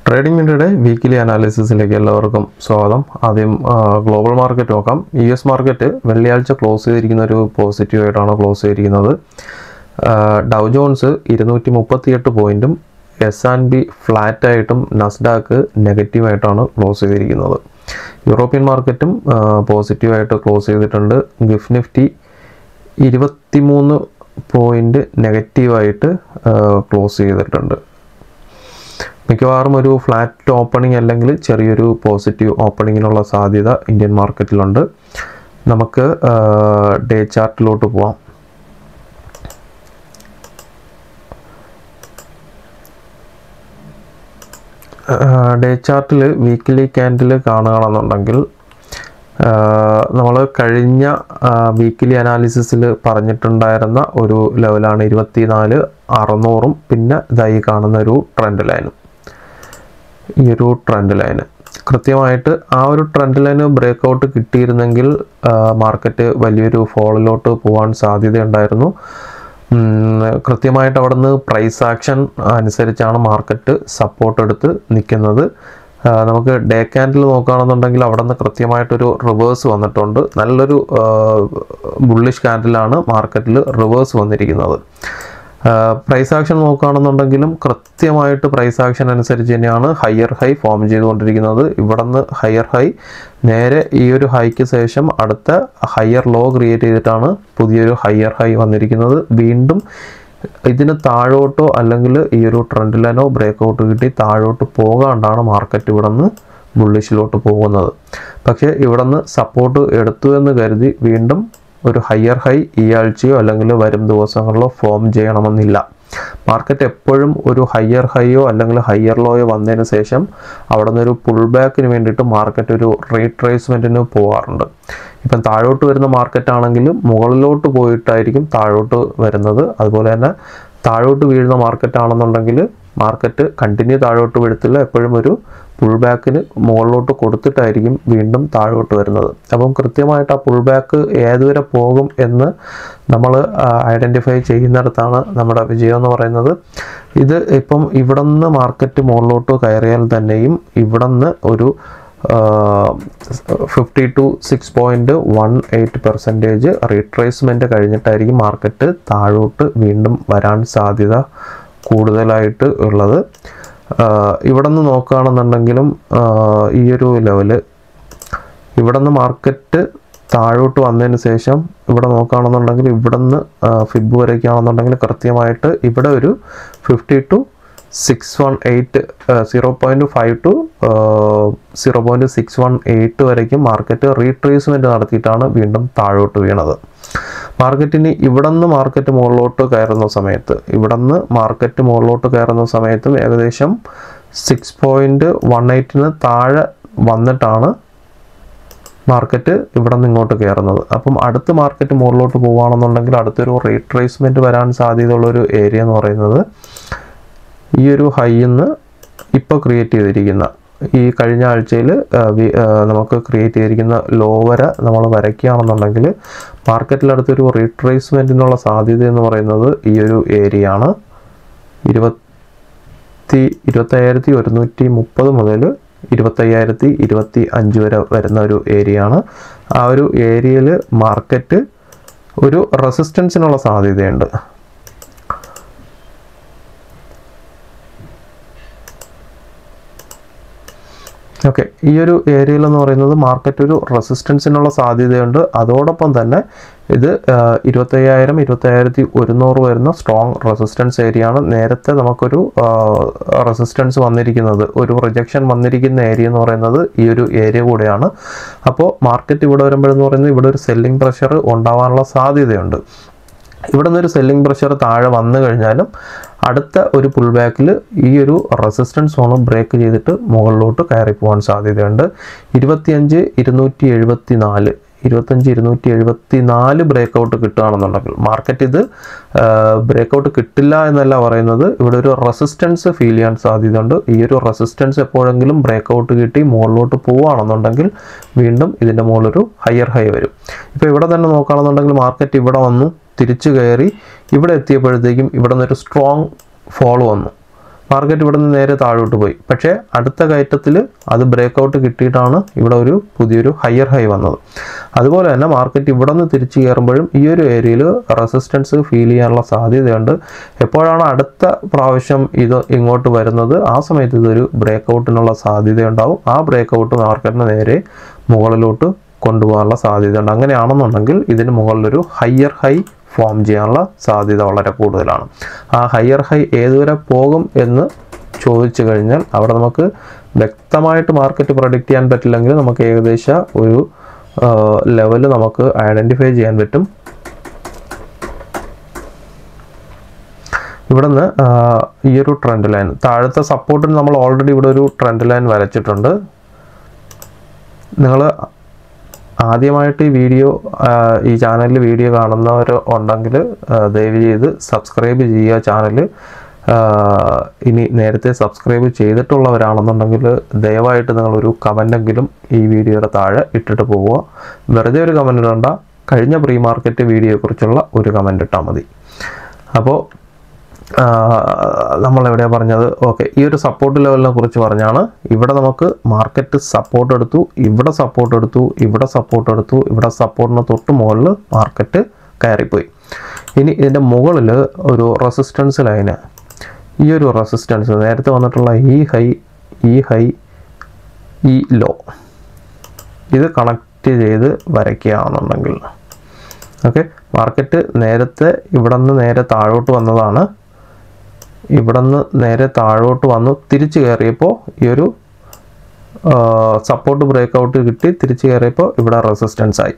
Trading മിനിറ്റിന്റെ weekly അനാലിസിസിലേക്ക് എല്ലാവർക്കും സ്വാഗതം. ആദ്യം ഗ്ലോബൽ മാർക്കറ്റ് നോക്കാം. US മാർക്കറ്റ് വെള്ളിയാഴ്ച ക്ലോസ് ചെയ്തിരിക്കുന്ന ഒരു പോസിറ്റീവ് ആയിട്ടാണ് ക്ലോസ് ചെയ്തിരിക്കുന്നത്. ഡൗ ജോൺസ് 238 പോയിന്റും S&P ഫ്ലാറ്റ് ആയിട്ടും നസ്ഡാക്ക് നെഗറ്റീവായിട്ടാണ് ക്ലോസ് ചെയ്തിരിക്കുന്നത്. യൂറോപ്യൻ മാർക്കറ്റും പോസിറ്റീവായിട്ട് ക്ലോസ് ചെയ്തിട്ടുണ്ട്. ഗിഫ് നിഫ്റ്റി 23 പോയിന്റ് നെഗറ്റീവായിട്ട് ക്ലോസ് ചെയ്തിട്ടുണ്ട്. മിക്കവാറും ഒരു ഫ്ലാറ്റ് ഓപ്പണിംഗ് അല്ലെങ്കിൽ ചെറിയൊരു പോസിറ്റീവ് ഓപ്പണിങ്ങിനുള്ള സാധ്യത ഇന്ത്യൻ മാർക്കറ്റിലുണ്ട്. നമുക്ക് ഡേ ചാർട്ടിലോട്ട് പോവാം. ഡേ ചാർട്ടിൽ വീക്കിലി ക്യാൻഡിൽ കാണുകയാണെന്നുണ്ടെങ്കിൽ നമ്മൾ കഴിഞ്ഞ വീക്കിലി അനാലിസിസിൽ പറഞ്ഞിട്ടുണ്ടായിരുന്ന ഒരു ലെവലാണ് 24,600 പിന്നെ ഇതായി കാണുന്ന ഒരു ട്രെൻഡ് ലൈനും. ഈ ഒരു ട്രെൻഡ് ലൈന് കൃത്യമായിട്ട് ആ ഒരു ട്രെൻഡ് ലൈന് ബ്രേക്കൗട്ട് കിട്ടിയിരുന്നെങ്കിൽ മാർക്കറ്റ് വലിയൊരു ഫോളിലോട്ട് പോകാൻ സാധ്യതയുണ്ടായിരുന്നു. കൃത്യമായിട്ട് അവിടെ നിന്ന് പ്രൈസ് ആക്ഷൻ അനുസരിച്ചാണ് മാർക്കറ്റ് സപ്പോർട്ട് എടുത്ത് നിൽക്കുന്നത്. നമുക്ക് ഡേ ക്യാൻഡിൽ നോക്കുകയാണെന്നുണ്ടെങ്കിൽ അവിടെ നിന്ന് കൃത്യമായിട്ടൊരു റിവേഴ്സ് വന്നിട്ടുണ്ട്. നല്ലൊരു ബുള്ളിഷ് ക്യാൻഡിലാണ് മാർക്കറ്റിൽ റിവേഴ്സ് വന്നിരിക്കുന്നത്. പ്രൈസ് ആക്ഷൻ നോക്കുകയാണെന്നുണ്ടെങ്കിലും കൃത്യമായിട്ട് പ്രൈസ് ആക്ഷൻ അനുസരിച്ച് തന്നെയാണ് ഹയർ ഹൈ ഫോം ചെയ്തുകൊണ്ടിരിക്കുന്നത്. ഇവിടെ നിന്ന് ഹയർ ഹൈ നേരെ ഈ ഒരു ഹൈക്ക് ശേഷം അടുത്ത ഹയർ ലോ ക്രിയേറ്റ് ചെയ്തിട്ടാണ് പുതിയൊരു ഹയർ ഹൈ വന്നിരിക്കുന്നത്. വീണ്ടും ഇതിന് താഴോട്ടോ അല്ലെങ്കിൽ ഈ ഒരു ട്രെൻഡ് ലൈനോ ബ്രേക്കൗട്ട് കിട്ടി താഴോട്ട് പോകാണ്ടാണ് മാർക്കറ്റ് ഇവിടെ നിന്ന് ബുള്ളിഷിലോട്ട് പോകുന്നത്. പക്ഷേ ഇവിടെ നിന്ന് സപ്പോർട്ട് എടുത്തു എന്ന് കരുതി വീണ്ടും ഒരു ഹയർ ഹൈ ഈ ആഴ്ചയോ അല്ലെങ്കിൽ വരും ദിവസങ്ങളിലോ ഫോം ചെയ്യണമെന്നില്ല. മാർക്കറ്റ് എപ്പോഴും ഒരു ഹയർ ഹൈയോ അല്ലെങ്കിൽ ഹയർ ലോയോ വന്നതിന് ശേഷം അവിടെ നിന്നൊരു പുൾ ബാക്കിന് വേണ്ടിയിട്ട് മാർക്കറ്റ് ഒരു റീട്രേസ്മെൻറ്റിന് പോകാറുണ്ട്. ഇപ്പം താഴോട്ട് വരുന്ന മാർക്കറ്റ് ആണെങ്കിൽ മുകളിലോട്ട് പോയിട്ടായിരിക്കും താഴോട്ട് വരുന്നത്. അതുപോലെ തന്നെ താഴോട്ട് വീഴുന്ന മാർക്കറ്റ് ആണെന്നുണ്ടെങ്കിൽ മാർക്കറ്റ് കണ്ടിന്യൂ താഴോട്ട് വീഴത്തില്ല, എപ്പോഴും ഒരു പുൾ ബാക്കിന് മുകളിലോട്ട് കൊടുത്തിട്ടായിരിക്കും വീണ്ടും താഴോട്ട് വരുന്നത്. അപ്പം കൃത്യമായിട്ട് ആ പുൾ ബാക്ക് ഏതുവരെ പോകും എന്ന് നമ്മൾ ഐഡൻറ്റിഫൈ ചെയ്യുന്നിടത്താണ് നമ്മുടെ വിജയം എന്ന് പറയുന്നത്. ഇത് ഇപ്പം ഇവിടെ നിന്ന് മാർക്കറ്റ് മുകളിലോട്ട് കയറിയാൽ തന്നെയും ഇവിടെ നിന്ന് ഒരു 56.18% റീട്രേസ്മെൻറ്റ് കഴിഞ്ഞിട്ടായിരിക്കും മാർക്കറ്റ് താഴോട്ട് വീണ്ടും വരാൻ സാധ്യത കൂടുതലായിട്ട് ഉള്ളത്. ഇവിടെ നിന്ന് നോക്കുകയാണെന്നുണ്ടെങ്കിലും ഈ ഒരു ലെവല് ഇവിടെ നിന്ന് മാർക്കറ്റ് താഴോട്ട് വന്നതിന് ശേഷം ഇവിടെ നോക്കുകയാണെന്നുണ്ടെങ്കിൽ ഇവിടെ നിന്ന് ഫിബ് വരയ്ക്കുകയാണെന്നുണ്ടെങ്കിൽ കൃത്യമായിട്ട് ഇവിടെ ഒരു 0.618 to 0.618 വരയ്ക്കും മാർക്കറ്റ് റീട്രേസ്മെൻറ്റ് നടത്തിയിട്ടാണ് വീണ്ടും താഴോട്ട് വീണത്. മാർക്കറ്റിന് ഇവിടെ നിന്ന് മാർക്കറ്റ് മുകളിലോട്ട് കയറുന്ന സമയത്തും ഏകദേശം 6.18 താഴെ വന്നിട്ടാണ് മാർക്കറ്റ് ഇവിടെ നിന്ന് ഇങ്ങോട്ട് കയറുന്നത്. അപ്പം അടുത്ത മാർക്കറ്റ് മുകളിലോട്ട് പോവുകയാണെന്നുണ്ടെങ്കിൽ അടുത്തൊരു റീട്രേസ്മെൻറ്റ് വരാൻ സാധ്യതയുള്ളൊരു ഏരിയ എന്ന് പറയുന്നത് ഈ ഒരു ഹൈന്ന് ഇപ്പോൾ ക്രിയേറ്റ് ചെയ്തിരിക്കുന്ന ഈ കഴിഞ്ഞ ആഴ്ചയിൽ നമുക്ക് ക്രിയേറ്റ് ചെയ്തിരിക്കുന്ന ലോ വര നമ്മൾ വരയ്ക്കുകയാണെന്നുണ്ടെങ്കിൽ മാർക്കറ്റിലടുത്തൊരു റീട്രേസ്മെൻറ്റിനുള്ള സാധ്യത എന്ന് പറയുന്നത് ഈ ഒരു ഏരിയ ആണ്. 25,130 മുതൽ 25,025 വരെ വരുന്ന ഒരു ഏരിയ ആണ്. ആ ഒരു ഏരിയയിൽ മാർക്കറ്റ് ഒരു റെസിസ്റ്റൻസിനുള്ള സാധ്യതയുണ്ട്. ഓക്കെ, ഈ ഒരു ഏരിയയിൽ എന്ന് പറയുന്നത് മാർക്കറ്റ് ഒരു റെസിസ്റ്റൻസിനുള്ള സാധ്യതയുണ്ട്. അതോടൊപ്പം തന്നെ ഇത് 25,000 25,100 വരുന്ന സ്ട്രോങ് റെസിസ്റ്റൻസ് ഏരിയ ആണ്. നേരത്തെ നമുക്കൊരു റെസിസ്റ്റൻസ് വന്നിരിക്കുന്നത്, ഒരു റിജക്ഷൻ വന്നിരിക്കുന്ന ഏരിയ എന്ന് പറയുന്നത് ഈ ഒരു ഏരിയ കൂടെയാണ്. അപ്പോൾ മാർക്കറ്റ് ഇവിടെ വരുമ്പോഴെന്ന് പറയുന്നത് ഇവിടെ ഒരു സെല്ലിംഗ് പ്രഷർ ഉണ്ടാവാനുള്ള സാധ്യതയുണ്ട്. ഇവിടെ നിന്നൊരു സെല്ലിംഗ് പ്രഷർ താഴെ വന്നു കഴിഞ്ഞാലും അടുത്ത ഒരു പുൾ ബാക്കിൽ ഈ ഒരു റെസിസ്റ്റൻസ് സോൺ ബ്രേക്ക് ചെയ്തിട്ട് മുകളിലോട്ട് കയറി പോകാൻ സാധ്യതയുണ്ട്. 25,274 ബ്രേക്കൗട്ട് കിട്ടുകയാണെന്നുണ്ടെങ്കിൽ മാർക്കറ്റ് ഇത് ബ്രേക്കൗട്ട് കിട്ടില്ല എന്നല്ല പറയുന്നത്, ഇവിടെ ഒരു റെസിസ്റ്റൻസ് ഫീൽ ചെയ്യാൻ സാധ്യതയുണ്ട്. ഈ ഒരു റെസിസ്റ്റൻസ് എപ്പോഴെങ്കിലും ബ്രേക്കൗട്ട് കിട്ടി മുകളിലോട്ട് പോവുകയാണെന്നുണ്ടെങ്കിൽ വീണ്ടും ഇതിൻ്റെ മുകളിലൊരു ഹയർ ഹൈ വരും. ഇപ്പോൾ ഇവിടെ തന്നെ നോക്കുകയാണെന്നുണ്ടെങ്കിൽ മാർക്കറ്റ് ഇവിടെ വന്നു തിരിച്ചു കയറി ഇവിടെ എത്തിയപ്പോഴത്തേക്കും ഇവിടെ നിന്നൊരു സ്ട്രോങ് ഫോൾ വന്നു. മാർക്കറ്റ് ഇവിടെ നിന്ന് നേരെ താഴോട്ട് പോയി. പക്ഷേ അടുത്ത കയറ്റത്തിൽ അത് ബ്രേക്കൗട്ട് കിട്ടിയിട്ടാണ് ഇവിടെ ഒരു പുതിയൊരു ഹയർ ഹൈ വന്നത്. അതുപോലെ തന്നെ മാർക്കറ്റ് ഇവിടെ നിന്ന് തിരിച്ചു കയറുമ്പോഴും ഈ ഒരു ഏരിയയിൽ റെസിസ്റ്റൻസ് ഫീൽ ചെയ്യാനുള്ള സാധ്യതയുണ്ട്. എപ്പോഴാണ് അടുത്ത പ്രാവശ്യം ഇത് ഇങ്ങോട്ട് വരുന്നത് ആ സമയത്ത് ഇതൊരു ബ്രേക്കൗട്ടിനുള്ള സാധ്യതയുണ്ടാവും. ആ ബ്രേക്കൗട്ട് മാർക്കറ്റിന് നേരെ മുകളിലോട്ട് കൊണ്ടുപോകാനുള്ള സാധ്യതയുണ്ട്. അങ്ങനെയാണെന്നുണ്ടെങ്കിൽ ഇതിന് മുകളിലൊരു ഹയർ ഹൈ ഫോം ചെയ്യാനുള്ള സാധ്യത വളരെ കൂടുതലാണ്. ആ ഹയർ ഹൈ ഏതുവരെ പോകും എന്ന് ചോദിച്ചു കഴിഞ്ഞാൽ അവിടെ നമുക്ക് വ്യക്തമായിട്ട് മാർക്കറ്റ് പ്രൊഡിക്റ്റ് ചെയ്യാൻ പറ്റില്ലെങ്കിൽ നമുക്ക് ഏകദേശ ഒരു ലെവൽ നമുക്ക് ഐഡൻറ്റിഫൈ ചെയ്യാൻ പറ്റും. ഇവിടുന്ന് ഈ ഒരു ട്രെൻഡ് ലൈൻ താഴത്തെ സപ്പോർട്ടിന് നമ്മൾ ഓൾറെഡി ഇവിടെ ഒരു ട്രെൻഡ് ലൈൻ വരച്ചിട്ടുണ്ട്. നിങ്ങൾ ആദ്യമായിട്ട് ഈ ചാനലിൽ വീഡിയോ കാണുന്നവർ ഉണ്ടെങ്കിൽ ദയവ് ചെയ്ത് സബ്സ്ക്രൈബ് ചെയ്യുക ചാനൽ. ഇനി നേരത്തെ സബ്സ്ക്രൈബ് ചെയ്തിട്ടുള്ളവരാണെന്നുണ്ടെങ്കിൽ ദയവായിട്ട് നിങ്ങളൊരു കമൻറ്റെങ്കിലും ഈ വീഡിയോയുടെ താഴെ ഇട്ടിട്ട് പോവുക. വെറുതെ ഒരു കമൻറ്റ് ഇടണ്ട, കഴിഞ്ഞ പ്രീ മാർക്കറ്റ് വീഡിയോയെക്കുറിച്ചുള്ള ഒരു കമൻറ്റ് ഇട്ടാൽ മതി. അപ്പോൾ നമ്മളെവിടെയാണ് പറഞ്ഞത്? ഓക്കെ, ഈ ഒരു സപ്പോർട്ട് ലെവലിനെ കുറിച്ച് പറഞ്ഞാണ്. ഇവിടെ നമുക്ക് മാർക്കറ്റ് സപ്പോർട്ട് എടുത്തു, ഇവിടെ സപ്പോർട്ട് എടുത്തു, ഇവിടെ സപ്പോർട്ട് എടുത്തു, ഇവിടെ സപ്പോർട്ടിന് തൊട്ട് മുകളിൽ മാർക്കറ്റ് കയറിപ്പോയി. ഇനി ഇതിൻ്റെ മുകളിൽ ഒരു റെസിസ്റ്റൻസ് ലൈന്, ഈ ഒരു റെസിസ്റ്റൻസ് നേരത്തെ വന്നിട്ടുള്ള ഈ ഹൈ ഈ ലോ ഇത് കണക്റ്റ് ചെയ്ത് വരയ്ക്കുകയാണെന്നുണ്ടെങ്കിൽ ഓക്കെ, മാർക്കറ്റ് നേരത്തെ ഇവിടെ നിന്ന് നേരെ താഴോട്ട് വന്നതാണ്. ഇവിടെ നിന്ന് നേരെ താഴോട്ട് വന്നു തിരിച്ചു കയറിയപ്പോൾ ഈ ഒരു സപ്പോർട്ട് ബ്രേക്കൗട്ട് കിട്ടി തിരിച്ചു കയറിയപ്പോൾ ഇവിടെ റെസിസ്റ്റൻസ് ആയി.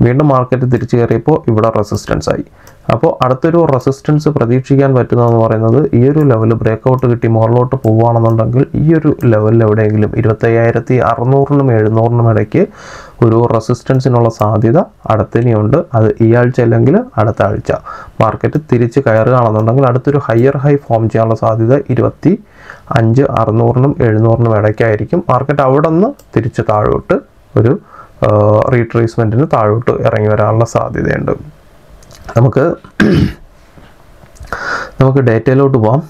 വീണ്ടും മാർക്കറ്റ് തിരിച്ചു കയറിയപ്പോൾ ഇവിടെ റെസിസ്റ്റൻസ് ആയി. അപ്പോൾ അടുത്തൊരു റെസിസ്റ്റൻസ് പ്രതീക്ഷിക്കാൻ പറ്റുന്നതെന്ന് പറയുന്നത് ഈ ഒരു ലെവൽ ബ്രേക്കൗട്ട് കിട്ടി മുകളിലോട്ട് പോവുകയാണെന്നുണ്ടെങ്കിൽ ഈ ഒരു ലെവലിൽ എവിടെയെങ്കിലും 25,600-നും 700-നും ഇടയ്ക്ക് ഒരു റെസിസ്റ്റൻസിനുള്ള സാധ്യത അടുത്തിനിയുണ്ട്. അത് ഈ ആഴ്ച അല്ലെങ്കിൽ അടുത്ത ആഴ്ച മാർക്കറ്റ് തിരിച്ച് കയറുകയാണെന്നുണ്ടെങ്കിൽ അടുത്തൊരു ഹയർ ഹൈ ഫോം ചെയ്യാനുള്ള സാധ്യത 25,600-നും 700-നും ഇടയ്ക്കായിരിക്കും. മാർക്കറ്റ് അവിടെ നിന്ന് തിരിച്ച് താഴോട്ട് ഒരു റീട്രേസ്മെൻറ്റിന് താഴോട്ട് ഇറങ്ങി വരാനുള്ള സാധ്യതയുണ്ട്. നമുക്ക് ഡേറ്റയിലോട്ട് പോകാം.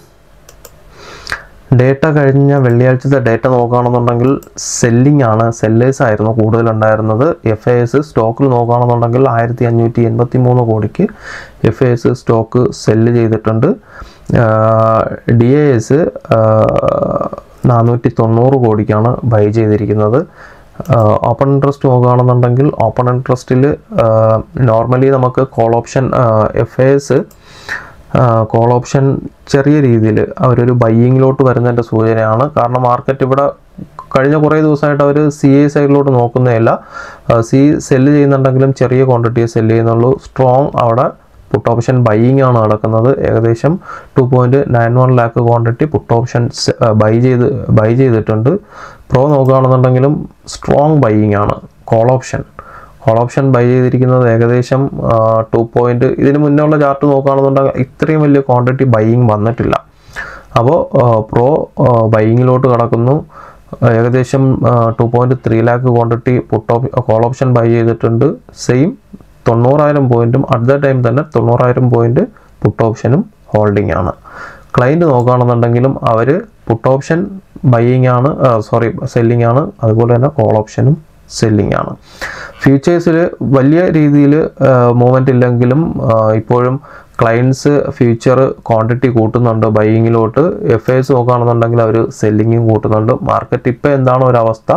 ഡേറ്റ കഴിഞ്ഞ വെള്ളിയാഴ്ചത്തെ ഡേറ്റ നോക്കുകയാണെന്നുണ്ടെങ്കിൽ സെല്ലിംഗ് ആണ്, സെല്ലേഴ്സ് ആയിരുന്നു കൂടുതലുണ്ടായിരുന്നത്. FAS സ്റ്റോക്കിൽ നോക്കുകയാണെന്നുണ്ടെങ്കിൽ 1583 കോടിക്ക് FAS സ്റ്റോക്ക് സെല്ല് ചെയ്തിട്ടുണ്ട്. DAS 490 കോടിക്കാണ് ബൈ ചെയ്തിരിക്കുന്നത്. ഓപ്പൺ ഇൻട്രസ്റ്റ് നോക്കുകയാണെന്നുണ്ടെങ്കിൽ ഓപ്പൺ ഇൻട്രസ്റ്റിൽ നോർമലി നമുക്ക് call option FAS call option ചെറിയ രീതിയിൽ അവരൊരു ബൈയിങ്ങിലോട്ട് വരുന്നതിൻ്റെ സൂചനയാണ്. കാരണം മാർക്കറ്റ് ഇവിടെ കഴിഞ്ഞ കുറേ ദിവസമായിട്ട് അവർ CA സൈഡിലോട്ട് നോക്കുന്നതല്ല. സെല്ല് ചെയ്യുന്നുണ്ടെങ്കിലും ചെറിയ ക്വാണ്ടിറ്റിയെ സെല്ല് ചെയ്യുന്നുള്ളൂ. സ്ട്രോങ് അവിടെ പുട്ട് ഓപ്ഷൻ ബൈയിങ് ആണ് നടക്കുന്നത്. ഏകദേശം 2.91 lakh quantity put option buy ചെയ്തിട്ടുണ്ട്. പ്രോ നോക്കുകയാണെന്നുണ്ടെങ്കിലും സ്ട്രോങ് ബൈയിങ് ആണ്. കോൾ ഓപ്ഷൻ ബൈ ചെയ്തിരിക്കുന്നത് ഏകദേശം 2 ഇതിന് മുന്നേ ഉള്ള ചാർട്ട് നോക്കുകയാണെന്നുണ്ടെങ്കിൽ ഇത്രയും വലിയ ക്വാണ്ടിറ്റി ബൈയിങ് വന്നിട്ടില്ല. അപ്പോൾ പ്രോ ബൈയിങ്ങിലോട്ട് കടക്കുന്നു. ഏകദേശം 2.3 lakh quantity call option buy ചെയ്തിട്ടുണ്ട്. സെയിം 90,000 പോയിന്റും അറ്റ് ദ ടൈം തന്നെ 90,000 പോയിന്റ് പുട്ട് ഓപ്ഷനും ഹോൾഡിംഗ് ആണ്. ക്ലയൻറ്റ് നോക്കുകയാണെന്നുണ്ടെങ്കിലും അവർ പുട്ട് ഓപ്ഷൻ സെല്ലിംഗ് ആണ്. അതുപോലെ തന്നെ കോൾ ഓപ്ഷനും സെല്ലിംഗ് ആണ്. ഫ്യൂച്ചേഴ്സിൽ വലിയ രീതിയിൽ മൂവ്മെൻ്റ് ഇല്ലെങ്കിലും ഇപ്പോഴും ക്ലയൻറ്റ്സ് ഫ്യൂച്ചർ ക്വാണ്ടിറ്റി കൂട്ടുന്നുണ്ട് ബൈയിങ്ങിലോട്ട്. FAS നോക്കുകയാണെന്നുണ്ടെങ്കിൽ അവർ സെല്ലിങ്ങും കൂട്ടുന്നുണ്ട്. മാർക്കറ്റ് ഇപ്പോൾ എന്താണോ ഒരവസ്ഥ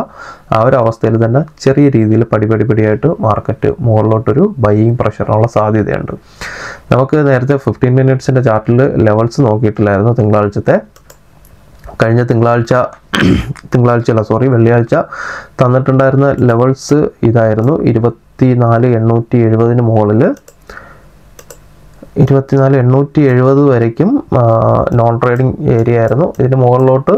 ആ ഒരു അവസ്ഥയിൽ തന്നെ ചെറിയ രീതിയിൽ പടിയായിട്ട് മാർക്കറ്റ് മുകളിലോട്ടൊരു ബൈയിങ് പ്രഷറിനുള്ള സാധ്യതയുണ്ട്. നമുക്ക് നേരത്തെ 15 മിനിറ്റ്സിൻ്റെ ചാർട്ടിൽ ലെവൽസ് നോക്കിയിട്ടില്ലായിരുന്നു തിങ്കളാഴ്ചത്തെ. കഴിഞ്ഞ വെള്ളിയാഴ്ച തന്നിട്ടുണ്ടായിരുന്ന ലെവൽസ് ഇതായിരുന്നു. 24,870 മുകളിൽ 24,870 വരയ്ക്കും നോൺ ട്രേഡിംഗ് ഏരിയ ആയിരുന്നു. ഇതിന് മുകളിലോട്ട്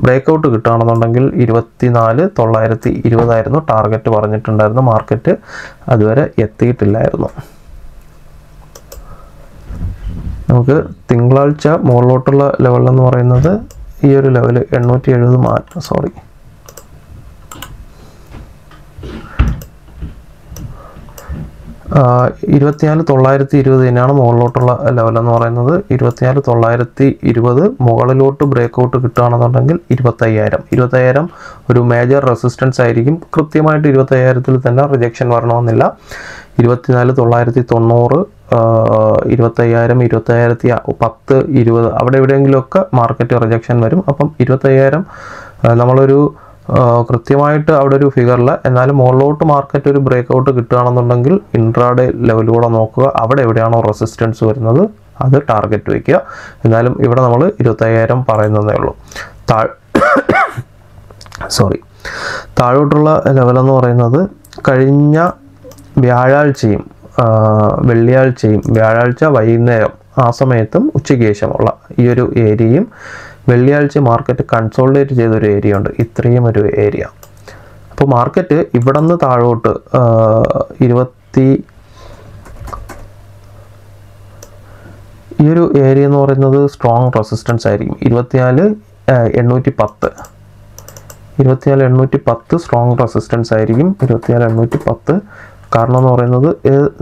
ബ്രേക്കൗട്ട് കിട്ടുകയാണെന്നുണ്ടെങ്കിൽ 24,920 ആയിരുന്നു ടാർഗറ്റ് പറഞ്ഞിട്ടുണ്ടായിരുന്നു. മാർക്കറ്റ് അതുവരെ എത്തിയിട്ടില്ലായിരുന്നു. നമുക്ക് തിങ്കളാഴ്ച മുകളിലോട്ടുള്ള ലെവൽ എന്ന് പറയുന്നത് ഈ ഒരു ലെവൽ 870 870 24,920 തന്നെയാണ് മുകളിലോട്ടുള്ള ലെവലെന്ന് പറയുന്നത്. 24,920 മുകളിലോട്ട് ബ്രേക്ക് ഔട്ട് കിട്ടുകയാണെന്നുണ്ടെങ്കിൽ 25,000 ഒരു മേജർ റെസിസ്റ്റൻസ് ആയിരിക്കും. കൃത്യമായിട്ട് 25,000 തന്നെ റിജക്ഷൻ വരണമെന്നില്ല. 24,990, 25,000, 25,010, 20 അവിടെ എവിടെയെങ്കിലുമൊക്കെ മാർക്കറ്റ് റിജക്ഷൻ വരും. അപ്പം 25,000 നമ്മളൊരു കൃത്യമായിട്ട് അവിടെ ഒരു ഫിഗറിൽ, എന്നാലും മുകളിലോട്ട് മാർക്കറ്റ് ഒരു ബ്രേക്ക് ഔട്ട് കിട്ടുകയാണെന്നുണ്ടെങ്കിൽ ഇൻട്രാഡേ ലെവലിലൂടെ നോക്കുക. അവിടെ എവിടെയാണോ റെസിസ്റ്റൻസ് വരുന്നത് അത് ടാർഗറ്റ് വയ്ക്കുക. എന്നാലും ഇവിടെ നമ്മൾ 25,000 പറയുന്നതേ ഉള്ളൂ. താഴോട്ടുള്ള ലെവലെന്ന് പറയുന്നത് കഴിഞ്ഞ വ്യാഴാഴ്ചയും വെള്ളിയാഴ്ചയും, വ്യാഴാഴ്ച വൈകുന്നേരം ആ സമയത്തും ഉച്ചയ്ക്ക് ശേഷമുള്ള ഈ ഒരു ഏരിയയും, വെള്ളിയാഴ്ച മാർക്കറ്റ് കൺസോളിഡേറ്റ് ചെയ്തൊരു ഏരിയ ഉണ്ട്, ഇത്രയും ഒരു ഏരിയ. അപ്പോൾ മാർക്കറ്റ് ഇവിടെ നിന്ന് താഴോട്ട് ഈ ഒരു ഏരിയ എന്ന് പറയുന്നത് സ്ട്രോങ് റെസിസ്റ്റൻസ് ആയിരിക്കും. 24,810 സ്ട്രോങ് റെസിസ്റ്റൻസ് ആയിരിക്കും. 24,810 കാരണം എന്ന് പറയുന്നത്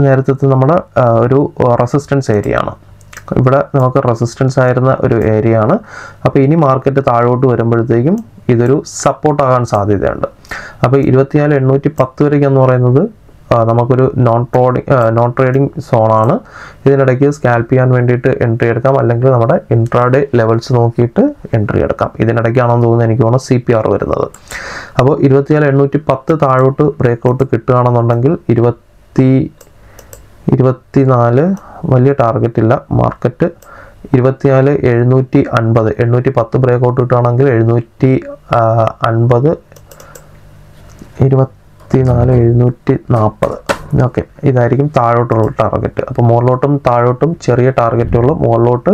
നേരത്തെ നമ്മുടെ ഒരു റെസിസ്റ്റൻസ് ഏരിയ ആണ്. ഇവിടെ നമുക്ക് റെസിസ്റ്റൻസ് ആയിരുന്ന ഒരു ഏരിയ ആണ്. അപ്പോൾ ഇനി മാർക്കറ്റ് താഴോട്ട് വരുമ്പോഴത്തേക്കും ഇതൊരു സപ്പോർട്ടാകാൻ സാധ്യതയുണ്ട്. അപ്പോൾ 24,810 വരയ്ക്കെന്ന് പറയുന്നത് നമുക്കൊരു നോൺ ട്രേഡിംഗ് സോണാണ്. ഇതിനിടയ്ക്ക് സ്കാൽപ്പ് ചെയ്യാൻ വേണ്ടിയിട്ട് എൻട്രി എടുക്കാം, അല്ലെങ്കിൽ നമ്മുടെ ഇൻട്രാഡേ ലെവൽസ് നോക്കിയിട്ട് എൻട്രി എടുക്കാം. ഇതിനിടയ്ക്കാണെന്ന് തോന്നുന്നു എനിക്ക് തോന്നുന്നു CPR വരുന്നത്. അപ്പോൾ 24,810 താഴോട്ട് ബ്രേക്ക് ഔട്ട് കിട്ടുകയാണെന്നുണ്ടെങ്കിൽ 24 വലിയ ടാർഗറ്റ് ഇല്ല. മാർക്കറ്റ് 24,750 810 ബ്രേക്ക് ഔട്ട് കിട്ടുകയാണെങ്കിൽ 750, 24,740 ഓക്കെ, ഇതായിരിക്കും താഴോട്ടുള്ള ടാർഗറ്റ്. അപ്പോൾ മുകളിലോട്ടും താഴോട്ടും ചെറിയ ടാർഗറ്റുള്ളൂ. മുകളിലോട്ട്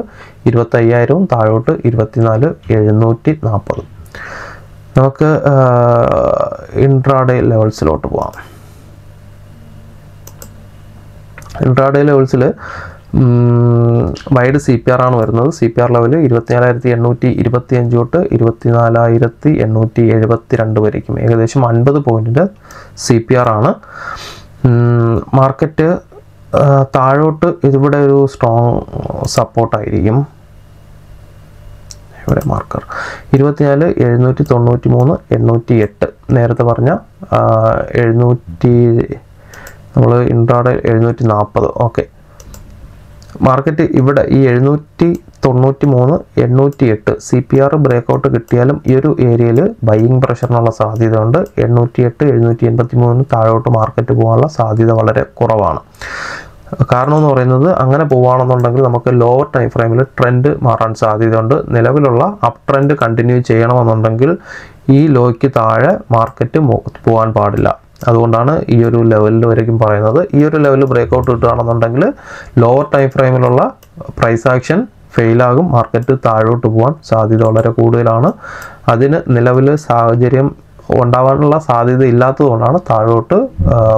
25,000, താഴോട്ട് 24,740. നമുക്ക് ഇൻട്രാഡേ ലെവൽസിലോട്ട് പോകാം. ഇൻട്രാഡേ ലെവൽസിൽ വൈഡ് CPR ആണ് വരുന്നത്. CPR ലെവൽ 24,825 തൊട്ട് 24,872 വരയ്ക്കും. ഏകദേശം 50 പോയിന്റിൻ്റെ CPR ആണ്. മാർക്കറ്റ് താഴോട്ട് ഇതിവിടെ ഒരു സ്ട്രോങ് സപ്പോർട്ടായിരിക്കും. ഇവിടെ മാർക്കർ 24,793, 808 നേരത്തെ പറഞ്ഞ 700 നമ്മൾ ഇൻട്രാഡേ 740 ഓക്കെ. മാർക്കറ്റ് ഇവിടെ ഈ 793, 808 CPR ബ്രേക്ക് ഔട്ട് കിട്ടിയാലും ഈ ഒരു ഏരിയയിൽ ബൈയിങ് പ്രഷറിനുള്ള സാധ്യതയുണ്ട്. 808, 783 താഴോട്ട് മാർക്കറ്റ് പോകാനുള്ള സാധ്യത വളരെ കുറവാണ്. കാരണം എന്ന് പറയുന്നത് അങ്ങനെ പോവുകയാണെന്നുണ്ടെങ്കിൽ നമുക്ക് ലോവർ ടൈം ഫ്രെയിമിൽ ട്രെൻഡ് മാറാൻ സാധ്യതയുണ്ട്. നിലവിലുള്ള അപ് ട്രെൻഡ് കണ്ടിന്യൂ ചെയ്യണമെന്നുണ്ടെങ്കിൽ ഈ ലോയ്ക്ക് താഴെ മാർക്കറ്റ് പോകാൻ പാടില്ല. അതുകൊണ്ടാണ് ഈ ഒരു ലെവലിൽ വരയ്ക്കും പറയുന്നത്. ഈ ഒരു ലെവലിൽ ബ്രേക്ക് ഔട്ട് കിട്ടുകയാണെന്നുണ്ടെങ്കിൽ ലോവർ ടൈം ഫ്രെയിമിലുള്ള പ്രൈസ് ആക്ഷൻ ഫെയിലാകും. മാർക്കറ്റ് താഴോട്ട് പോകാൻ സാധ്യത വളരെ കൂടുതലാണ്. അതിന് നിലവിൽ സാഹചര്യം ഉണ്ടാവാനുള്ള സാധ്യത ഇല്ലാത്തതുകൊണ്ടാണ് താഴോട്ട്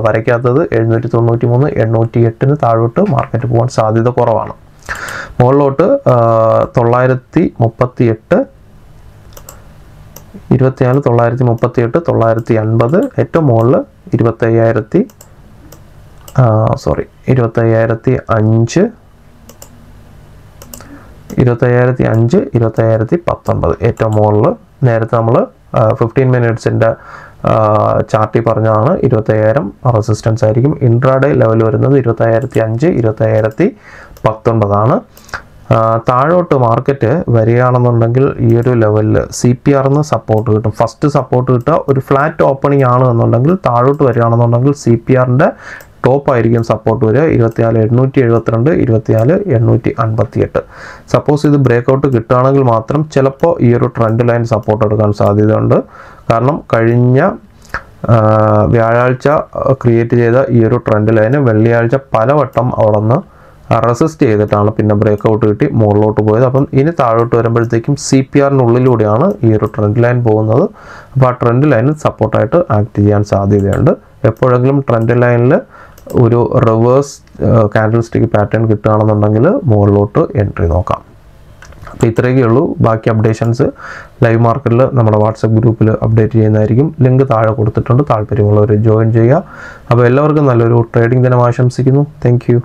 വരയ്ക്കാത്തത്. 793, 808 താഴോട്ട് മാർക്കറ്റ് പോകാൻ സാധ്യത കുറവാണ്. മുകളിലോട്ട് 938, 24,938, 980, ഏറ്റവും മുകളിൽ 25,005, 25,005, 25,019 ഏറ്റവും മുകളിൽ. നേരത്തെ നമ്മൾ 15 മിനിറ്റ്സിൻ്റെ ചാർട്ടിൽ പറഞ്ഞതാണ് 25,000 റെസിസ്റ്റൻസ് ആയിരിക്കും. ഇൻട്രാഡേ ലെവൽ വരുന്നത് 25,005, 25,019 ആണ്. താഴോട്ട് മാർക്കറ്റ് വരികയാണെന്നുണ്ടെങ്കിൽ ഈ ഒരു ലെവലിൽ CPRന്ന് സപ്പോർട്ട് കിട്ടും. ഫസ്റ്റ് സപ്പോർട്ട് കിട്ടുക ഒരു ഫ്ലാറ്റ് ഓപ്പണിംഗ് ആണ് എന്നുണ്ടെങ്കിൽ, താഴോട്ട് വരികയാണെന്നുണ്ടെങ്കിൽ CPRൻ്റെ ടോപ്പ് ആയിരിക്കും സപ്പോർട്ട് വരിക 24,872, 24,858. സപ്പോസ് ഇത് ബ്രേക്ക് ഔട്ട് കിട്ടുകയാണെങ്കിൽ മാത്രം ചിലപ്പോൾ ഈ ഒരു ട്രെൻഡ് ലൈൻ സപ്പോർട്ട് എടുക്കാൻ സാധ്യതയുണ്ട്. കാരണം കഴിഞ്ഞ വ്യാഴാഴ്ച ക്രിയേറ്റ് ചെയ്ത ഈ ഒരു ട്രെൻഡ് ലൈന് വെള്ളിയാഴ്ച പലവട്ടം അവിടെ നിന്ന് റെസിസ്റ്റ് ചെയ്തിട്ടാണ് പിന്നെ ബ്രേക്ക് ഔട്ട് കിട്ടി മുകളിലോട്ട് പോയത്. അപ്പം ഇനി താഴോട്ട് വരുമ്പോഴത്തേക്കും CPRനുള്ളിലൂടെയാണ് ഈ ഒരു ട്രെൻഡ് ലൈൻ പോകുന്നത്. അപ്പോൾ ആ ട്രെൻഡ് ലൈനിൽ സപ്പോർട്ടായിട്ട് ആക്ട് ചെയ്യാൻ സാധ്യതയുണ്ട്. എപ്പോഴെങ്കിലും ട്രെൻഡ് ലൈനിൽ ഒരു റിവേഴ്സ് കാൻഡിൽ സ്റ്റിക്ക് പാറ്റേൺ കിട്ടുകയാണെന്നുണ്ടെങ്കിൽ മുകളിലോട്ട് എൻട്രി നോക്കാം. അപ്പോൾ ഇത്രയൊക്കെ ഉള്ളൂ. ബാക്കി അപ്ഡേഷൻസ് ലൈവ് മാർക്കറ്റിൽ നമ്മുടെ വാട്സപ്പ് ഗ്രൂപ്പിൽ അപ്ഡേറ്റ് ചെയ്യുന്നതായിരിക്കും. ലിങ്ക് താഴെ കൊടുത്തിട്ടുണ്ട്, താല്പര്യമുള്ളവർ ജോയിൻ ചെയ്യുക. അപ്പോൾ എല്ലാവർക്കും നല്ലൊരു ട്രേഡിംഗ് ദിനം ആശംസിക്കുന്നു. Thank you.